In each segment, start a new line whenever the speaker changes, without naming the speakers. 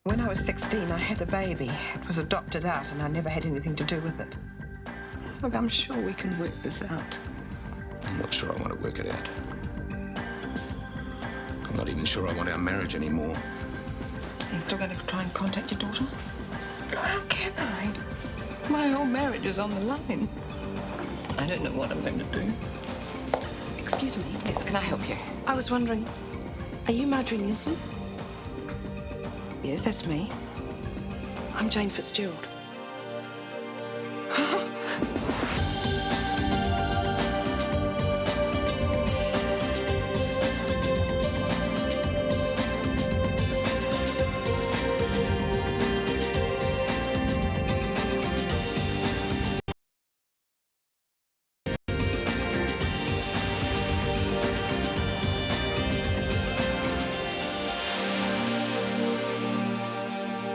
When I was 16, I had a baby. It was adopted out, and I never had anything to do with it. Look, I'm sure we can work this out.
I'm not sure I want to work it out. I'm not even sure I want our marriage anymore.
Are you still going to try and contact your daughter? How can I? My whole marriage is on the line. I don't know what I'm going to do.
Excuse me.
Yes, can I help you?
I was wondering, are you Marjorie Nielsen?
Yes, that's me.
I'm Jane Fitzgerald.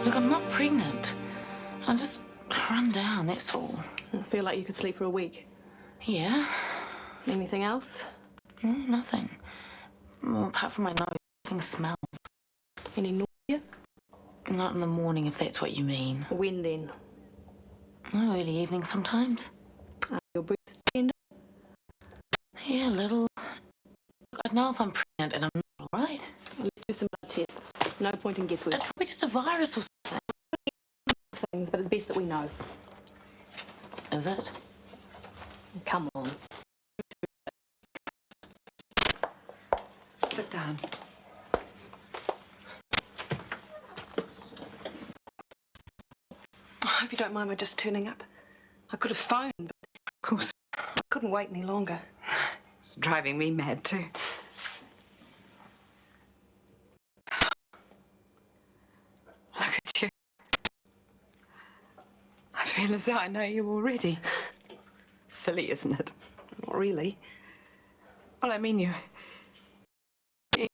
Look, I'm not pregnant. I'm just run down, that's all.
I feel like you could sleep for a week.
Yeah?
Anything else?
Nothing. Well, apart from my nose, nothing smells.
Any nausea?
Not in the morning, if that's what you mean.
When then?
Oh, early evening sometimes.
Are your breasts tender?
Yeah, a little. Look, I know if I'm pregnant and I'm not, all right?
Let's do some blood tests. No point in guesswork.
It's probably just a virus or something.
Things, but it's best that we know.
Is it?
Come on.
Sit down.
I hope you don't mind my just turning up. I could have phoned, but
Of course,
I couldn't wait any longer.
it's driving me mad, too. Look at you. I feel as though I know you already. Silly, isn't it?
Not really.
Well, I mean, you're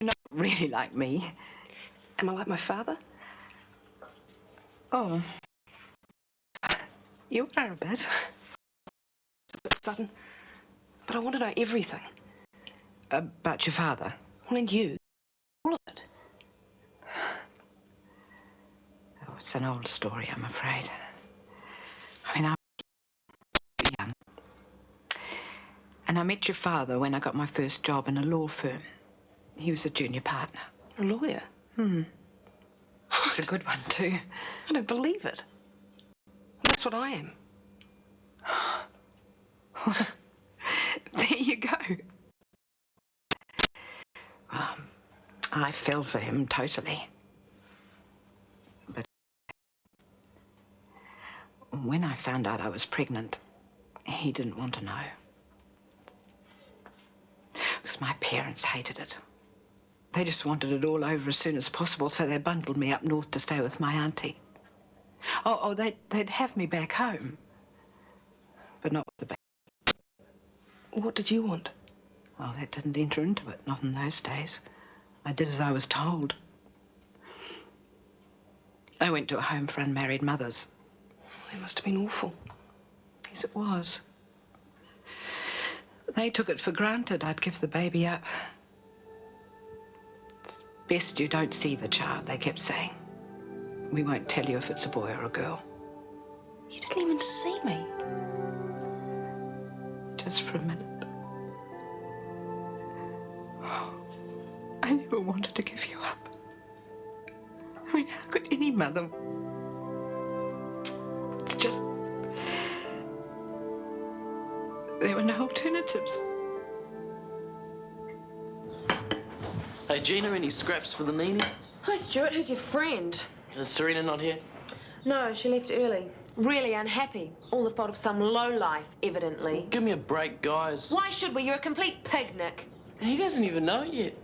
not really like me.
Am I like my father?
Oh. You are a bit.
It's a bit sudden. But I want to know everything.
About your father?
Well, and you. All of it.
Oh, it's an old story, I'm afraid. I mean, I was young. And I met your father when I got my first job in a law firm. He was a junior partner.
A lawyer?
It's a good one, too.
I don't believe it. That's what I am.
There you go. I fell for him totally. But when I found out I was pregnant, he didn't want to know. Because my parents hated it. They just wanted it all over as soon as possible, so they bundled me up north to stay with my auntie. Oh, they'd have me back home, but not with the baby.
What did you want?
Well, that didn't enter into it, not in those days. I did as I was told. I went to a home for unmarried mothers.
It must have been awful.
Yes, it was. They took it for granted I'd give the baby up. It's best you don't see the child, they kept saying. We won't tell you if it's a boy or a girl.
You didn't even see me.
Just for a minute. I never wanted to give you up. I mean, how could any mother... It's just... There were no alternatives.
Hey, Gina, any scraps for the Nini?
Hi, Stuart. Who's your friend?
Is Serena not here?
No, she left early. Really unhappy. All the fault of some lowlife, evidently.
Give me a break, guys.
Why should we? You're a complete pig, Nick.
And he doesn't even know yet.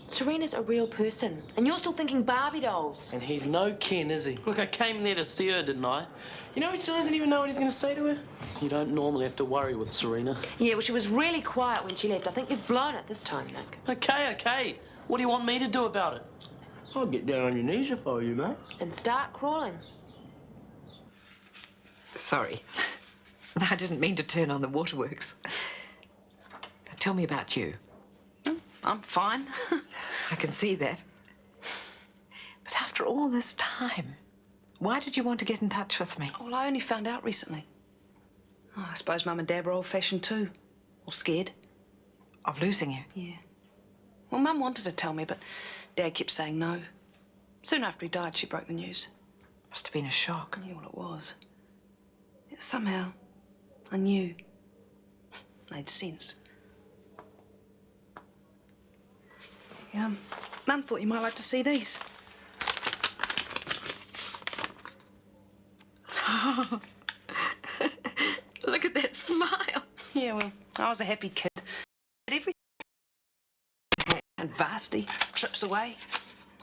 Serena's a real person, and you're still thinking Barbie dolls.
And he's no Ken, is he? Look, I came there to see her, didn't I? You know, he still doesn't even know what he's going to say to her. You don't normally have to worry with Serena.
Yeah, well, she was really quiet when she left. I think you've blown it this time, Nick.
Okay. What do you want me to do about it? I'll get down on your knees if I were you, mate.
And start crawling.
Sorry. I didn't mean to turn on the waterworks. Tell me about you.
I'm fine.
I can see that. But after After all this time, why did you want to get in touch with me?
Well, I only found out recently. Oh, I suppose Mum and Dad were old-fashioned too. Or scared.
Of losing you?
Yeah. Well, Mum wanted to tell me, but Dad kept saying no. Soon after he died, she broke the news.
Must have been a shock.
Yeah, well, it was. Yet somehow, I knew. Made sense. Yeah, Mum thought you might like to see these.
Oh. Look at that smile.
Yeah, well, I was a happy kid. But everything. And Varsity, trips away.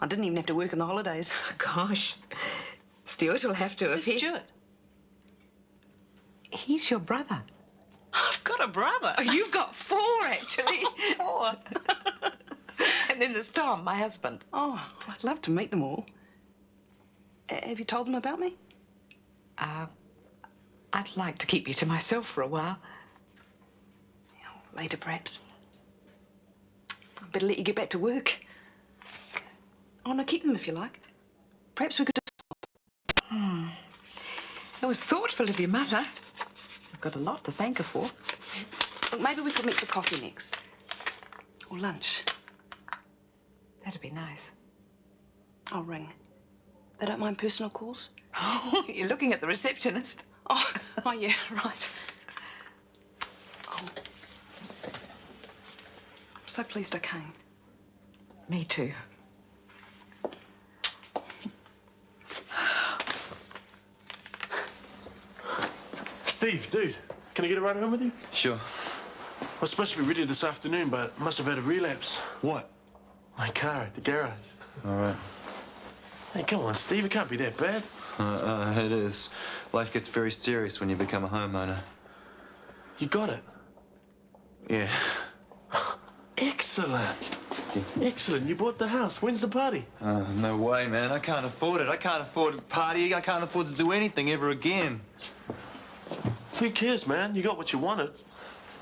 I didn't even have to work on the holidays.
Oh, gosh. Stuart will have to if he...
Stuart?
He's your brother.
I've got a brother.
Oh, you've got 4, actually. 4. And then there's Tom, my husband.
Oh, I'd love to meet them all. Have you told them about me?
I'd like to keep you to myself for a while.
Later, perhaps. I'd better let you get back to work. Oh, no, keep them if you like. Perhaps we could do...
It was thoughtful of your mother. I've got a lot to thank her for.
Look, maybe we could meet for coffee next. Or lunch.
That'd be nice.
I'll ring. They don't mind personal calls?
Oh, you're looking at the receptionist.
Oh, yeah, right. Oh. I'm so pleased I came.
Me too.
Steve, dude, can I get a ride home with you?
Sure.
I was supposed to be ready this afternoon, but must have had a relapse.
What?
My car at the garage.
All right.
Hey, come on, Steve, it can't be that bad.
It is. Life gets very serious when you become a homeowner.
You got it.
Yeah.
Excellent. Excellent. You bought the house. When's the party?
No way, man. I can't afford it. I can't afford to party. I can't afford to do anything ever again.
Who cares, man? You got what you wanted.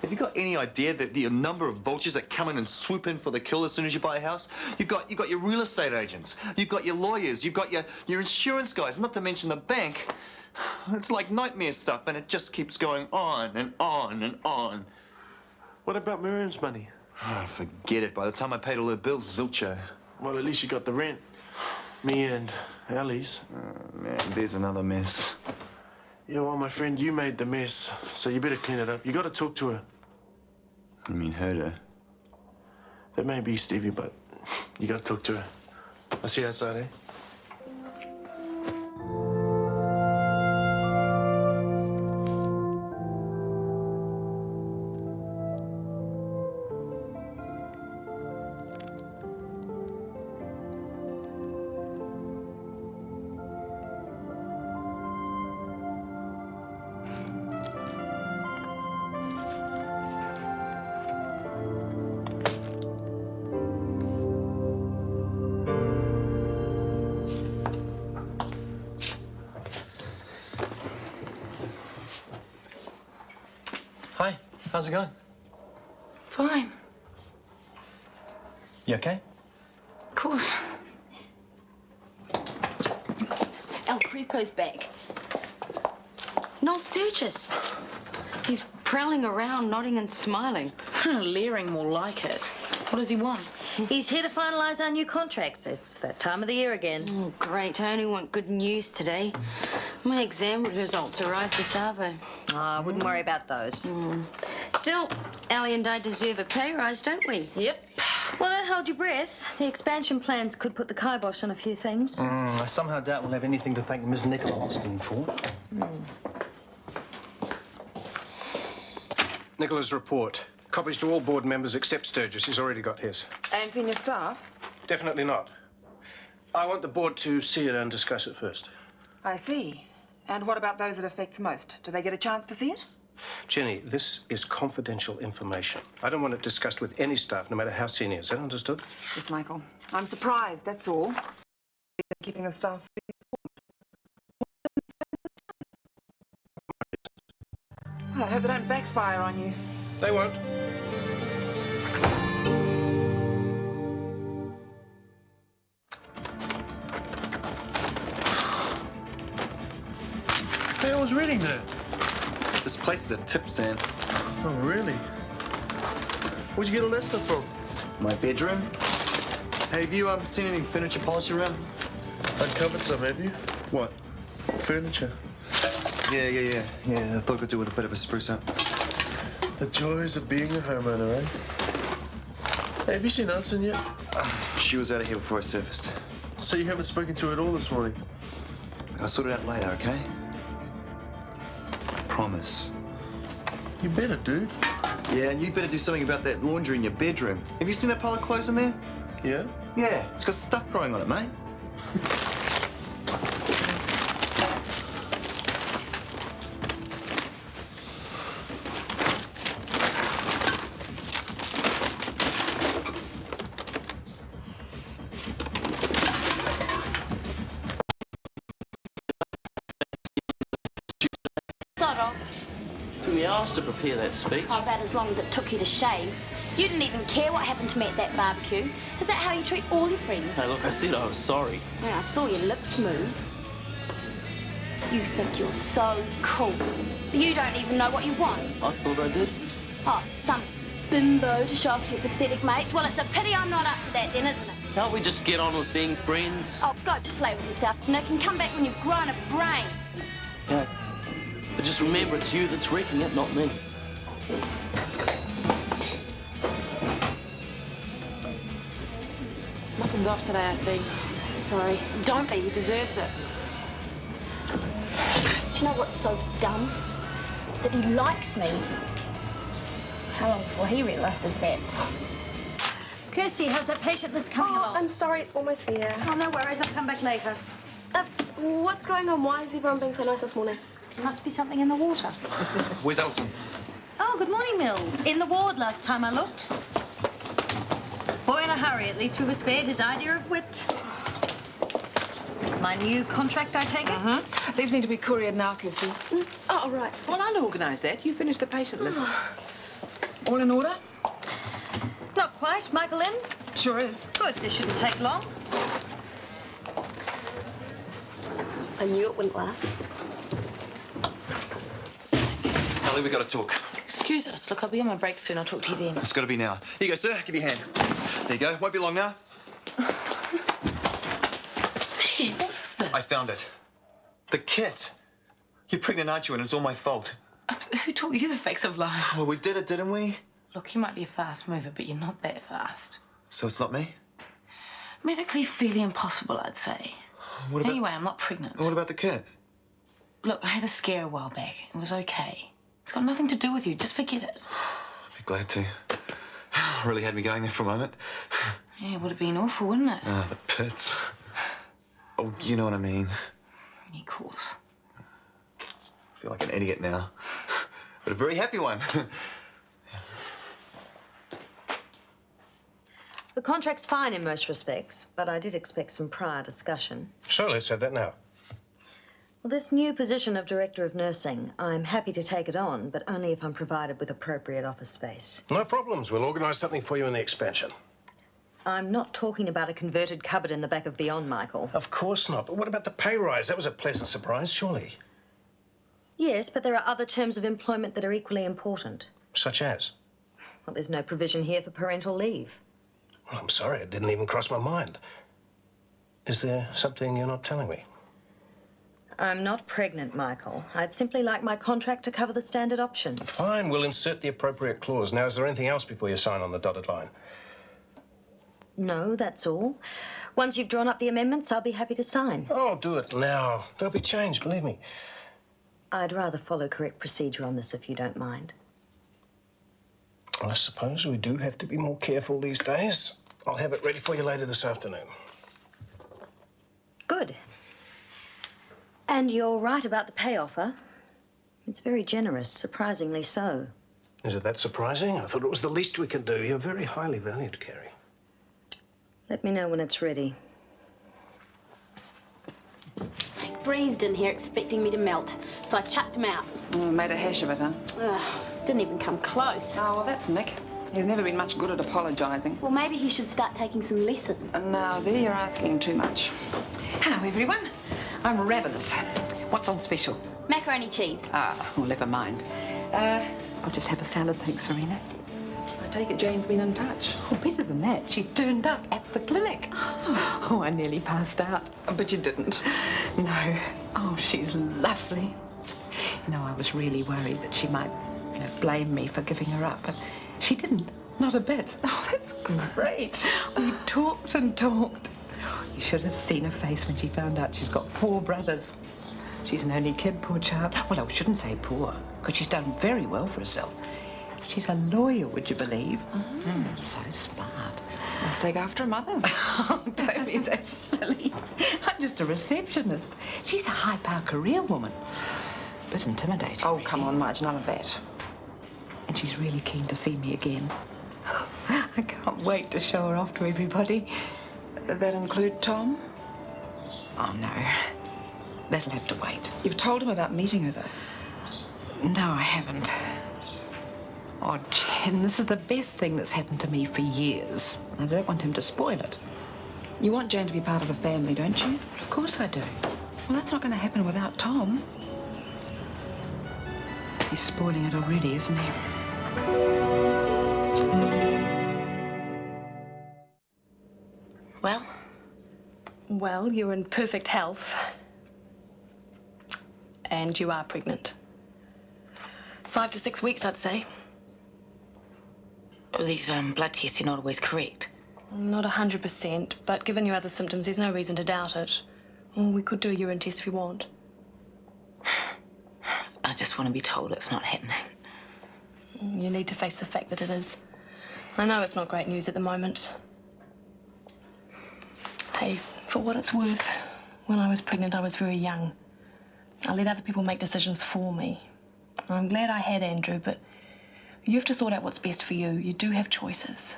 Have you got any idea that the number of vultures that come in and swoop in for the kill as soon as you buy a house? You've got your real estate agents. You've got your lawyers. You've got your insurance guys, not to mention the bank. It's like nightmare stuff, and it just keeps going on and on and on.
What about Miriam's money?
Oh, forget it. By the time I paid all her bills, zilcho.
Well, at least you got the rent. Me and Allie's.
Oh, man, there's another mess.
Yeah, well, my friend, you made the mess, so you better clean it up. You got to talk to her.
You mean hurt her?
That may be Stevie, but you got to talk to her. I'll see you outside, eh?
Hi, how's it going?
Fine.
You okay?
Of course.
El Creepo's back. Noel Sturgis. He's prowling around, nodding and smiling.
Leering more like it. What does he want?
He's here to finalise our new contracts. It's that time of the year again.
Oh, great. I only want good news today. My exam results arrived this hour.
Oh, I wouldn't worry about those.
Still, Allie and I deserve a pay rise, don't we?
Yep. Well, don't hold your breath. The expansion plans could put the kibosh on a few things.
I somehow doubt we'll have anything to thank Miss Nicola Austin for.
Nicola's report. Copies to all board members except Sturgis. He's already got his.
And senior staff?
Definitely not. I want the board to see it and discuss it first.
I see. And what about those it affects most? Do they get a chance to see it?
Jenny, this is confidential information. I don't want it discussed with any staff, no matter how senior. Is that understood?
Yes, Michael. I'm surprised, that's all. Keeping the staff informed. Well, I hope they don't backfire on you.
They won't.
Hey, I was reading that.
This place is a tip, Sam.
Oh, really? Where'd you get all that stuff from?
My bedroom. Hey, have you seen any furniture polish around?
Uncovered some, have you?
What?
Furniture.
Yeah. I thought I could do with a bit of a spruce up.
The joys of being a homeowner, eh? Hey, have you seen Alison yet?
She was out of here before I surfaced.
So you haven't spoken to her at all this morning?
I'll sort it out later, okay? I promise.
You better, dude.
Yeah, and you better do something about that laundry in your bedroom. Have you seen that pile of clothes in there?
Yeah?
Yeah, it's got stuff growing on it, mate.
Sort of.
Took me hours to prepare that speech.
Oh, about as long as it took you to shave. You didn't even care what happened to me at that barbecue. Is that how you treat all your friends?
Hey, look, I said I was sorry.
Yeah, I saw your lips move. You think you're so cool. But you don't even know what you want.
I thought I did.
Oh, some bimbo to show off to your pathetic mates. Well, it's a pity I'm not up to that then, isn't it?
Can't we just get on with being friends?
Oh, go play with yourself, Nick, and come back when you've grown a brain.
Yeah. But just remember, it's you that's wrecking it, not me.
Muffin's off today, I see.
Sorry. Don't be. He deserves it. Do you know what's so dumb? It's that he likes me. How long before he realises that?
Kirsty, how's that patient list coming along?
I'm sorry, it's almost there.
Oh, no worries. I'll come back later.
What's going on? Why is everyone being so nice this morning?
Must be something in the water.
Where's Alison?
Oh, good morning, Mills. In the ward last time I looked. Boy in a hurry. At least we were spared his idea of wit. My new contract, I take it?
These need to be couriered now, Kirsty.
Oh, right. Well, I'll organise that. You finish the patient list.
All in order?
Not quite. Michael in?
Sure is.
Good. This shouldn't take long.
I knew it wouldn't last.
Ellie, we got to talk.
Excuse us. Look, I'll be on my break soon. I'll talk to you then.
It's got to be now. Here you go, sir. Give me a hand. There you go. Won't be long now.
Steve, what is this?
I found it. The kit. You're pregnant, aren't you? And it's all my fault.
Who taught you the facts of life?
Well, we did it, didn't we?
Look, you might be a fast mover, but you're not that fast.
So it's not me?
Medically fairly impossible, I'd say.
What about...
Anyway, I'm not pregnant.
What about the kit?
Look, I had a scare a while back. It was okay. It's got nothing to do with you. Just forget it.
I'd be glad to. Really had me going there for a moment.
Yeah, it would have been awful, wouldn't it?
Ah, the pits. Oh, you know what I mean.
Of course.
I feel like an idiot now. But a very happy one.
The contract's fine in most respects, but I did expect some prior discussion.
So let's have that now.
Well, this new position of Director of Nursing, I'm happy to take it on, but only if I'm provided with appropriate office space.
No problems. We'll organise something for you in the expansion.
I'm not talking about a converted cupboard in the back of Beyond, Michael.
Of course not. But what about the pay rise? That was a pleasant surprise, surely.
Yes, but there are other terms of employment that are equally important.
Such as?
Well, there's no provision here for parental leave.
Well, I'm sorry. It didn't even cross my mind. Is there something you're not telling me?
I'm not pregnant, Michael. I'd simply like my contract to cover the standard options.
Fine. We'll insert the appropriate clause. Now, is there anything else before you sign on the dotted line?
No, that's all. Once you've drawn up the amendments, I'll be happy to sign.
Oh, do it now. There'll be change, believe me.
I'd rather follow correct procedure on this, if you don't mind.
Well, I suppose we do have to be more careful these days. I'll have it ready for you later this afternoon.
Good. And you're right about the pay offer. It's very generous, surprisingly so.
Is it that surprising? I thought it was the least we could do. You're very highly valued, Carrie.
Let me know when it's ready.
He breezed in here expecting me to melt, so I chucked him out.
Made a hash of it, huh?
Didn't even come close.
Oh, well, that's Nick. He's never been much good at apologising.
Well, maybe he should start taking some lessons.
No, there you're asking too much.
Hello, everyone. I'm ravenous. What's on special?
Macaroni cheese.
Ah, well, never mind. I'll just have a salad, thanks, Serena.
I take it Jane's been in touch.
Oh, better than that. She turned up at the clinic. Oh, I nearly passed out.
But you didn't.
No. Oh, she's lovely. You know, I was really worried that she might, blame me for giving her up, but she didn't. Not a bit.
Oh, that's great.
We talked and talked. You should have seen her face when she found out she's got 4 brothers. She's an only kid, poor child. Well, I shouldn't say poor, because she's done very well for herself. She's a lawyer, would you believe? So smart.
Must take after a mother.
Oh, don't be so silly. I'm just a receptionist. She's a high-power career woman. A bit intimidating.
Oh, come on, Marj, none of that.
And she's really keen to see me again. I can't wait to show her off to everybody.
That include Tom?
Oh, no. That'll have to wait.
You've told him about meeting her, though?
No, I haven't. Oh, Jen, this is the best thing that's happened to me for years. I don't want him to spoil it.
You want Jane to be part of the family, don't you?
Of course I do.
Well, that's not going to happen without Tom.
He's spoiling it already, isn't he?
Well?
Well, you're in perfect health. And you are pregnant. 5 to 6 weeks, I'd say.
These blood tests are not always correct.
Not 100%, but given your other symptoms, there's no reason to doubt it. Well, we could do a urine test if you want.
I just want to be told it's not happening.
You need to face the fact that it is. I know it's not great news at the moment. Hey, for what it's worth, when I was pregnant, I was very young. I let other people make decisions for me. I'm glad I had Andrew, but you have to sort out what's best for you. You do have choices.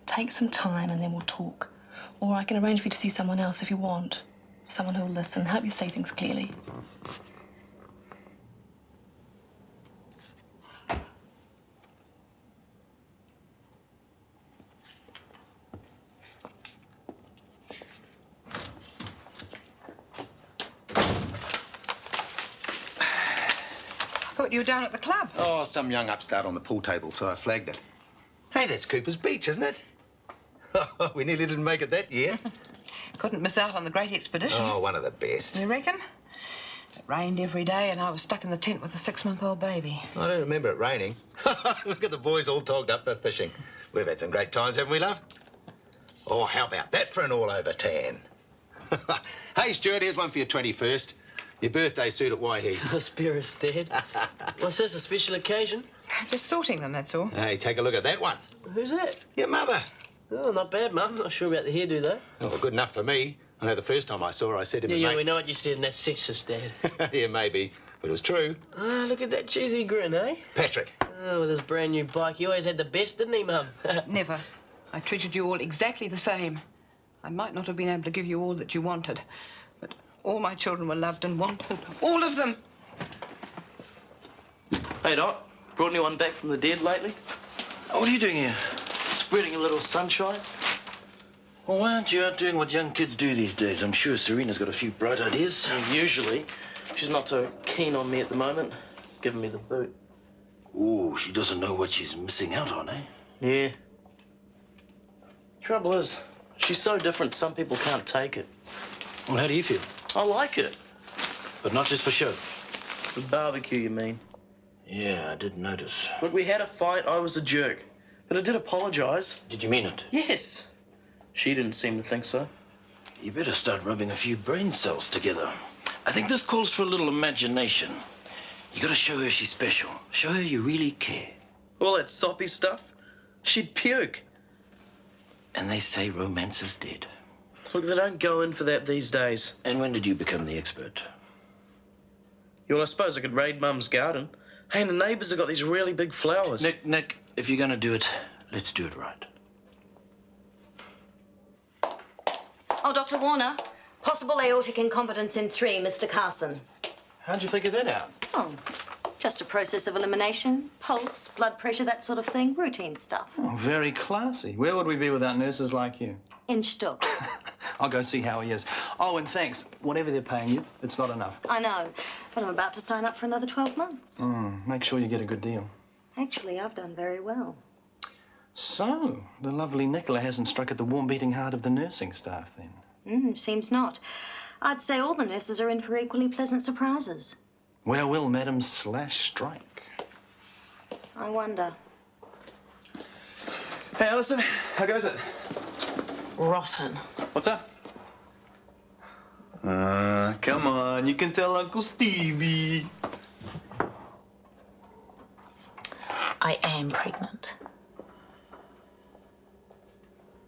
Take some time and then we'll talk. Or I can arrange for you to see someone else if you want. Someone who'll listen, help you see things clearly.
I thought you were down at the club.
Oh, some young upstart on the pool table, so I flagged it. Hey, that's Cooper's Beach, isn't it? We nearly didn't make it that year.
Couldn't miss out on the great expedition.
Oh, one of the best.
You reckon? It rained every day and I was stuck in the tent with a 6-month-old baby.
I don't remember it raining. Look at the boys all togged up for fishing. We've had some great times, haven't we, love? Oh, how about that for an all-over tan? Hey, Stuart, here's one for your 21st. Your birthday suit at Waihi.
The spirit's dead. What's this, a special occasion?
Just sorting them, that's all.
Hey, take a look at that one.
Who's that?
Your mother.
Oh, not bad, Mum. Not sure about the hairdo, though.
Oh, well, good enough for me. I know the first time I saw her, I said to me,
Yeah,
mate...
we know what you said, and that's sexist, Dad.
Yeah, maybe, but it was true.
Ah, look at that cheesy grin, eh?
Patrick.
Oh, with his brand new bike. He always had the best, didn't he, Mum?
Never. I treated you all exactly the same. I might not have been able to give you all that you wanted, but all my children were loved and wanted. All of them!
Hey, Doc. Brought anyone back from the dead lately?
What are you doing here?
Spreading a little sunshine.
Well, why aren't you out doing what young kids do these days? I'm sure Serena's got a few bright ideas.
Usually. She's not so keen on me at the moment, giving me the boot.
Ooh, she doesn't know what she's missing out on, eh?
Yeah. Trouble is, she's so different, some people can't take it.
Well, how do you feel?
I like it.
But not just for show.
The barbecue, you mean?
Yeah, I did notice.
Look, we had a fight, I was a jerk. But I did apologise.
Did you mean it?
Yes. She didn't seem to think so.
You better start rubbing a few brain cells together. I think this calls for a little imagination. You gotta show her she's special. Show her you really care.
All that soppy stuff? She'd puke.
And they say romance is dead.
Look, they don't go in for that these days.
And when did you become the expert?
Well, I suppose I could raid Mum's garden. Hey, and the neighbours have got these really big flowers.
Nick, if you're gonna do it, let's do it right.
Oh, Dr. Warner. Possible aortic incompetence in 3, Mr. Carson.
How'd you figure that out?
Oh, just a process of elimination. Pulse, blood pressure, that sort of thing. Routine stuff.
Oh, very classy. Where would we be without nurses like you?
In Stoke.
I'll go see how he is. Oh, and thanks. Whatever they're paying you, it's not enough.
I know. Well, I'm about to sign up for another 12 months.
Make sure you get a good deal.
Actually, I've done very well.
So, the lovely Nicola hasn't struck at the warm beating heart of the nursing staff, then?
Seems not. I'd say all the nurses are in for equally pleasant surprises.
Well, madam, strike.
I wonder.
Hey, Alison, how goes it?
Rotten.
What's up? Come on, you can tell Uncle Stevie.
I am pregnant.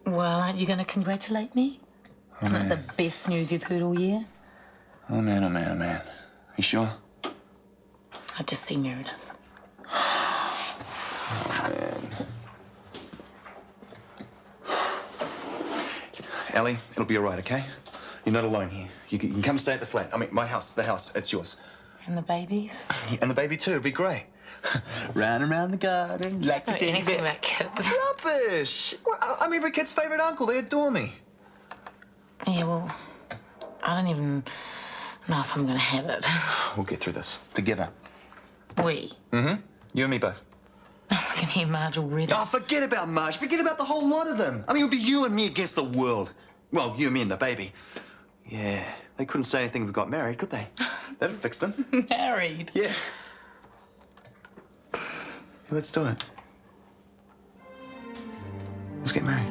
Well, aren't you going to congratulate me? Isn't it the best news you've heard all year?
Oh, man, oh, man, oh, man. You sure?
I've just seen Meredith.
Oh, man. Ellie, it'll be all right, okay? You're not alone here. You can come stay at the flat. I mean, my house, the house, it's yours.
And the babies?
And the baby, too. It'll be great. Round around the garden, like the
anything
teddy bear.
about kids.
Rubbish! Well, I'm every kid's favourite uncle. They adore me.
Yeah, well, I don't even know if I'm going to have it.
We'll get through this. Together.
We?
Mm-hmm. You and me both.
I can hear Marj already.
Oh, forget about Marj. Forget about the whole lot of them. I mean, it would be you and me against the world. Well, you and me and the baby. Yeah. They couldn't say anything if we got married, could they? That'd fix them.
Married?
Yeah. Let's do it. Let's get married.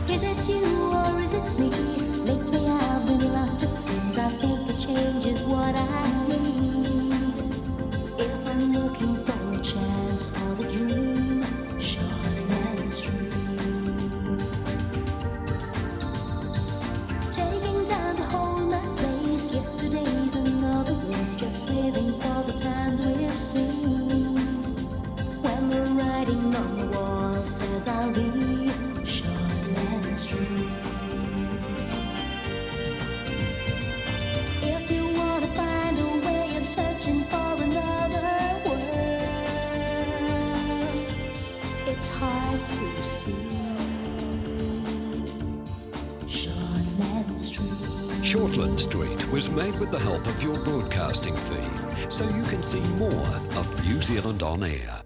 Is it you or is it me? Lately I've been lost it seems. I think a change is what I need. If I'm looking for a chance or a dream, Shortland Street. Taking time to hold my place. Yesterday's another race. Just living for the times we've seen. When the writing on the wall says I'll be Shortland Street. If you want to find a way of searching for another world, it's hard to see. Shortland Street.
Shortland Street was made with the help of your broadcasting fee, so you can see more of New Zealand on air.